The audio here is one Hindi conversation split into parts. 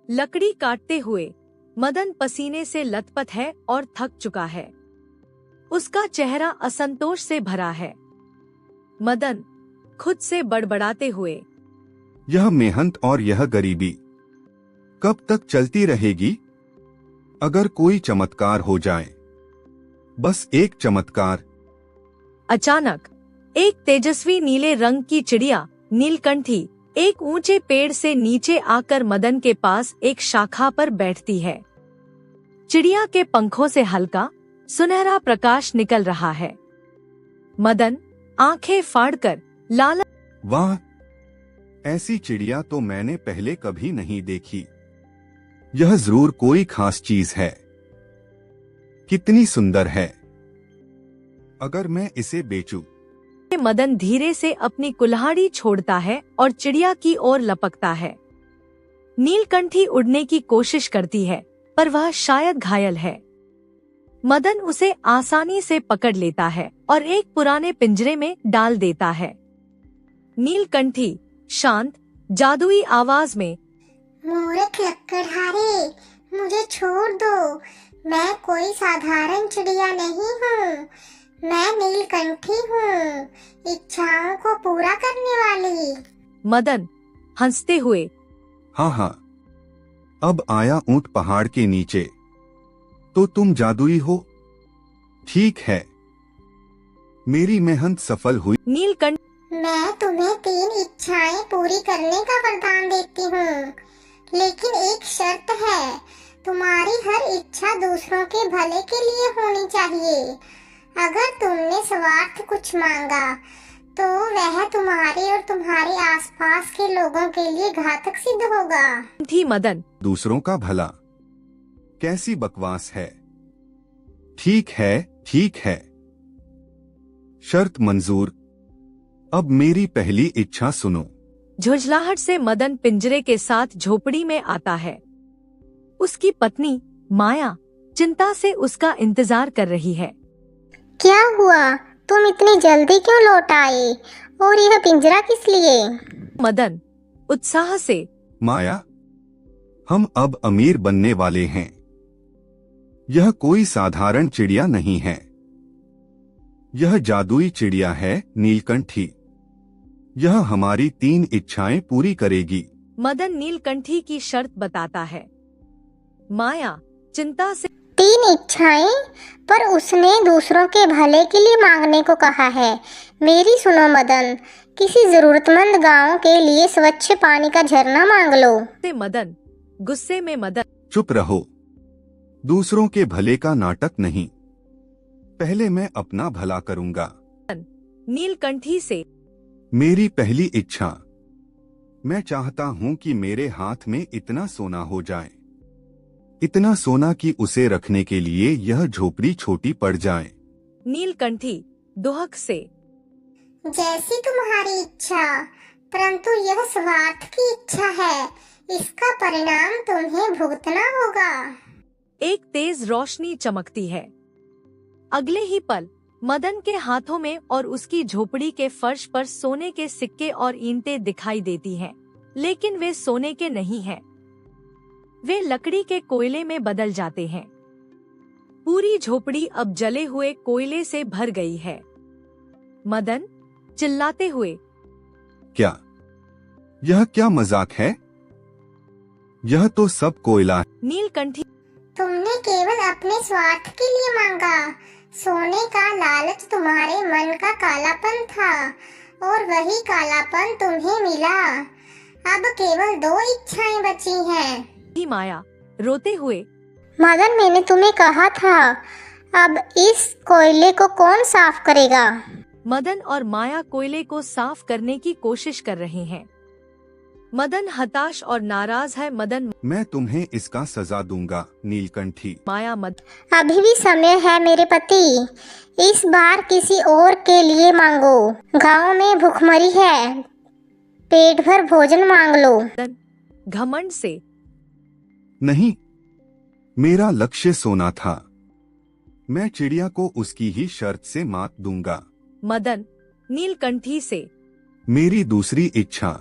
लकड़ी काटते हुए मदन पसीने से लथपथ है और थक चुका है। उसका चेहरा असंतोष से भरा है। मदन खुद से बड़बड़ाते हुए, यह मेहनत और यह गरीबी कब तक चलती रहेगी? अगर कोई चमत्कार हो जाए, बस एक चमत्कार। अचानक एक तेजस्वी नीले रंग की चिड़िया नीलकंठी एक ऊंचे पेड़ से नीचे आकर मदन के पास एक शाखा पर बैठती है। चिड़िया के पंखों से हल्का सुनहरा प्रकाश निकल रहा है। मदन आंखें फाड़कर लाल, वाह, ऐसी चिड़िया तो मैंने पहले कभी नहीं देखी। यह जरूर कोई खास चीज है। कितनी सुंदर है। अगर मैं इसे बेचूं? मदन धीरे से अपनी कुल्हाड़ी छोड़ता है और चिड़िया की ओर लपकता है। नीलकंठी उड़ने की कोशिश करती है, पर वह शायद घायल है। मदन उसे आसानी से पकड़ लेता है और एक पुराने पिंजरे में डाल देता है। नीलकंठी शांत जादुई आवाज में, मूर्ख लकड़हारे, मुझे छोड़ दो। मैं कोई साधारण चिड़िया नहीं हूँ। मैं नीलकंठी हूँ, इच्छाओं को पूरा करने वाली। मदन हंसते हुए, हाँ हाँ, अब आया ऊंट पहाड़ के नीचे, तो तुम जादुई हो। ठीक है, मेरी मेहनत सफल हुई। नीलकंठ, मैं तुम्हें 3 इच्छाएं पूरी करने का वरदान देती हूँ, लेकिन एक शर्त है। तुम्हारी हर इच्छा दूसरों के भले के लिए होनी चाहिए। अगर तुमने स्वार्थ कुछ मांगा, तो वह तुम्हारे और तुम्हारे आसपास के लोगों के लिए घातक सिद्ध होगा। थी मदन, दूसरों का भला? कैसी बकवास है। ठीक है, ठीक है, शर्त मंजूर। अब मेरी पहली इच्छा सुनो। झुंझलाहट से मदन पिंजरे के साथ झोपड़ी में आता है। उसकी पत्नी माया चिंता से उसका इंतजार कर रही है। क्या हुआ? तुम इतनी जल्दी क्यों लौट आए? और यह पिंजरा किस लिए? मदन उत्साह से, माया, हम अब अमीर बनने वाले हैं। यह कोई साधारण चिड़िया नहीं है। यह जादुई चिड़िया है नीलकंठी। यह हमारी 3 इच्छाएं पूरी करेगी। मदन नीलकंठी की शर्त बताता है। माया चिंता से, 3 इच्छाएं? पर उसने दूसरों के भले के लिए मांगने को कहा है। मेरी सुनो मदन, किसी जरूरतमंद गांव के लिए स्वच्छ पानी का झरना मांग लो। से मदन गुस्से में, मदन चुप रहो। दूसरों के भले का नाटक नहीं। पहले मैं अपना भला करूंगा। नीलकंठी से, मेरी पहली इच्छा, मैं चाहता हूं कि मेरे हाथ में इतना सोना हो जाए, इतना सोना कि उसे रखने के लिए यह झोपड़ी छोटी पड़ जाए। नीलकंठी दुहक से, जैसी तुम्हारी इच्छा, परंतु यह स्वार्थ की इच्छा है। इसका परिणाम तुम्हें भुगतना होगा। एक तेज रोशनी चमकती है। अगले ही पल मदन के हाथों में और उसकी झोपड़ी के फर्श पर सोने के सिक्के और ईंटें दिखाई देती हैं, लेकिन वे सोने के नहीं हैं। वे लकड़ी के कोयले में बदल जाते हैं। पूरी झोपड़ी अब जले हुए कोयले से भर गई है। मदन चिल्लाते हुए, क्या यह क्या मजाक है? यह तो सब कोयला है। नीलकंठी, तुमने केवल अपने स्वार्थ के लिए मांगा। सोने का लालच तुम्हारे मन का कालापन था, और वही कालापन तुम्हें मिला। अब केवल 2 इच्छाएं बची हैं। माया रोते हुए, मदन, मैंने तुम्हें कहा था, अब इस कोयले को कौन साफ करेगा? मदन और माया कोयले को साफ करने की कोशिश कर रहे हैं। मदन हताश और नाराज है। मदन, मैं तुम्हें इसका सजा दूंगा नीलकंठी। माया, अभी भी समय है मेरे पति। इस बार किसी और के लिए मांगो। गांव में भूखमरी है, पेट भर भोजन मांग लो। मदन घमंड से, नहीं, मेरा लक्ष्य सोना था। मैं चिड़िया को उसकी ही शर्त से मात दूंगा। मदन नीलकंठी से, मेरी दूसरी इच्छा,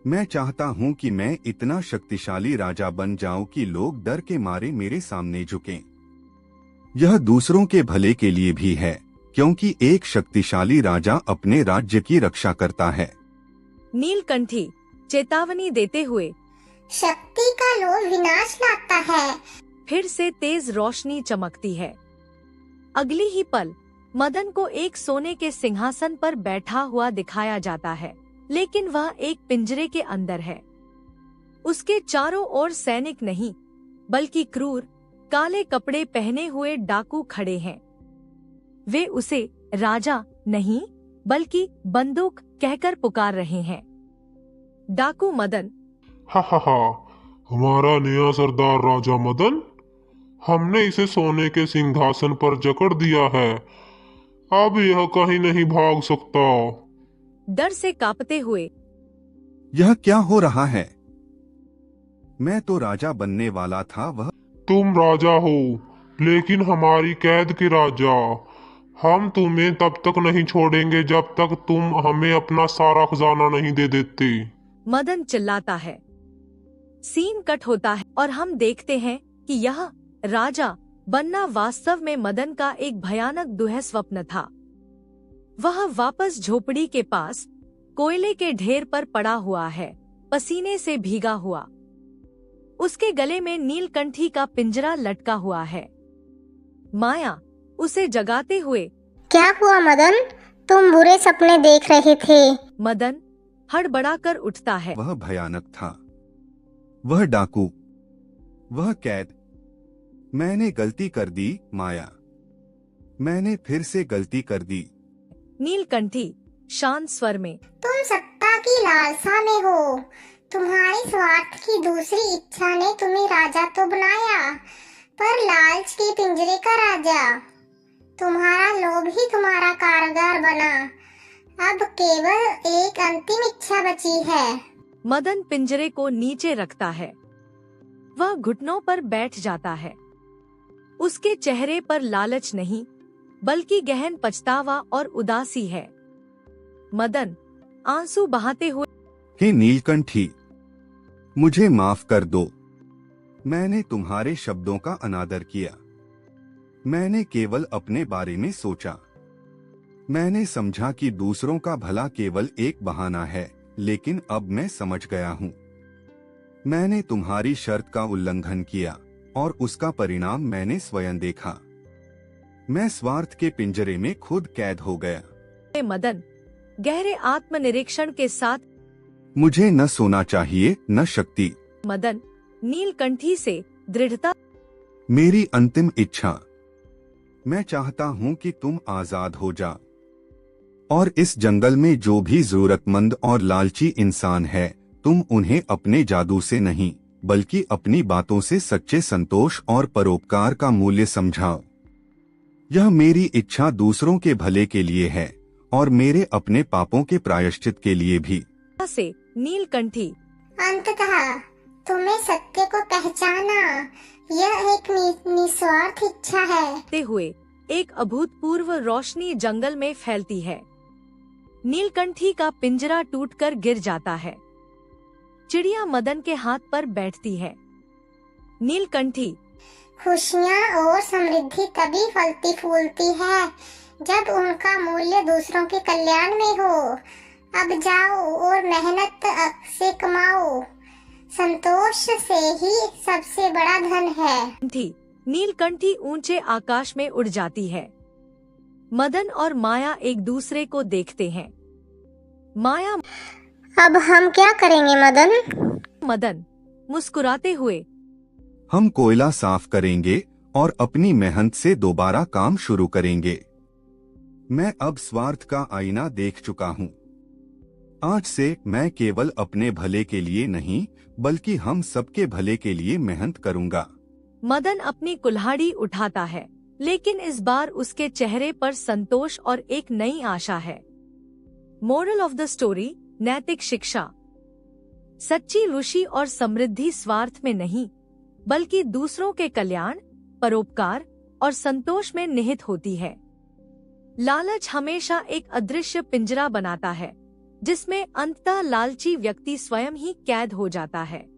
मैं चाहता हूँ कि मैं इतना शक्तिशाली राजा बन जाऊं कि लोग डर के मारे मेरे सामने झुकें। यह दूसरों के भले के लिए भी है, क्योंकि एक शक्तिशाली राजा अपने राज्य की रक्षा करता है। नीलकंठी चेतावनी देते हुए, शक्ति का लोभ विनाश लाता है। फिर से तेज रोशनी चमकती है। अगली ही पल मदन को एक सोने के सिंहासन पर बैठा हुआ दिखाया जाता है, लेकिन वह एक पिंजरे के अंदर है। उसके चारों ओर सैनिक नहीं, बल्कि क्रूर काले कपड़े पहने हुए डाकू खड़े हैं। वे उसे राजा नहीं, बल्कि बंदूक कहकर पुकार रहे हैं। डाकू मदन, हा हा हा, हमारा नया सरदार राजा मदन, हमने इसे सोने के सिंहासन पर जकड़ दिया है। अब यह कहीं नहीं भाग सकता। डर से कांपते हुए, यह क्या हो रहा है? मैं तो राजा बनने वाला था। वह तुम राजा हो, लेकिन हमारी कैद के राजा। हम तुम्हें तब तक नहीं छोड़ेंगे जब तक तुम हमें अपना सारा खजाना नहीं दे देते। मदन चिल्लाता है। सीन कट होता है और हम देखते हैं कि यह राजा बनना वास्तव में मदन का एक भयानक दुःस्वप्न था। वह वापस झोपड़ी के पास कोयले के ढेर पर पड़ा हुआ है, पसीने से भीगा हुआ। उसके गले में नीलकंठी का पिंजरा लटका हुआ है। माया उसे जगाते हुए, क्या हुआ मदन? तुम बुरे सपने देख रहे थे। मदन हड़बड़ाकर उठता है। वह भयानक था, वह डाकू, वह कैद। मैंने गलती कर दी माया, मैंने फिर से गलती कर दी। नीलकंठी शांत स्वर में, तुम सत्ता की लालसा में हो। तुम्हारी स्वार्थ की दूसरी इच्छा ने तुम्हें राजा तो बनाया, पर लालच के पिंजरे का राजा। तुम्हारा लोभ ही तुम्हारा कारगर बना। अब केवल एक अंतिम इच्छा बची है। मदन पिंजरे को नीचे रखता है। वह घुटनों पर बैठ जाता है। उसके चेहरे पर लालच नहीं, बल्कि गहन पछतावा और उदासी है। मदन आंसू बहाते हुए, हे नीलकंठी, मुझे माफ कर दो। मैंने तुम्हारे शब्दों का अनादर किया। मैंने केवल अपने बारे में सोचा। मैंने समझा कि दूसरों का भला केवल एक बहाना है, लेकिन अब मैं समझ गया हूँ। मैंने तुम्हारी शर्त का उल्लंघन किया और उसका परिणाम मैंने स्वयं देखा। मैं स्वार्थ के पिंजरे में खुद कैद हो गया। मदन गहरे आत्मनिरीक्षण के साथ, मुझे न सोना चाहिए न शक्ति। मदन नीलकंठी से दृढ़ता, मेरी अंतिम इच्छा, मैं चाहता हूँ कि तुम आजाद हो जा और इस जंगल में जो भी जरूरतमंद और लालची इंसान है, तुम उन्हें अपने जादू से नहीं, बल्कि अपनी बातों से सच्चे संतोष और परोपकार का मूल्य समझाओ। यह मेरी इच्छा दूसरों के भले के लिए है और मेरे अपने पापों के प्रायश्चित के लिए भी। से नीलकंठी, अंततः तुमने सत्य को पहचाना। यह एक निस्वार्थ इच्छा है। ते हुए एक अभूतपूर्व रोशनी जंगल में फैलती है। नीलकंठी का पिंजरा टूटकर गिर जाता है। चिड़िया मदन के हाथ पर बैठती है। नीलकंठी, खुशियाँ और समृद्धि तभी फलती फूलती है जब उनका मूल्य दूसरों के कल्याण में हो। अब जाओ और मेहनत से कमाओ। संतोष से ही सबसे बड़ा धन है। नीलकंठी ऊंचे आकाश में उड़ जाती है। मदन और माया एक दूसरे को देखते हैं। माया, अब हम क्या करेंगे मदन? मदन मुस्कुराते हुए, हम कोयला साफ करेंगे और अपनी मेहनत से दोबारा काम शुरू करेंगे। मैं अब स्वार्थ का आईना देख चुका हूँ। आज से मैं केवल अपने भले के लिए नहीं, बल्कि हम सबके भले के लिए मेहनत करूँगा। मदन अपनी कुल्हाड़ी उठाता है, लेकिन इस बार उसके चेहरे पर संतोष और एक नई आशा है। मोरल ऑफ द स्टोरी, नैतिक शिक्षा। सच्ची रुचि और समृद्धि स्वार्थ में नहीं, बल्कि दूसरों के कल्याण, परोपकार और संतोष में निहित होती है। लालच हमेशा एक अदृश्य पिंजरा बनाता है, जिसमें अंततः लालची व्यक्ति स्वयं ही कैद हो जाता है।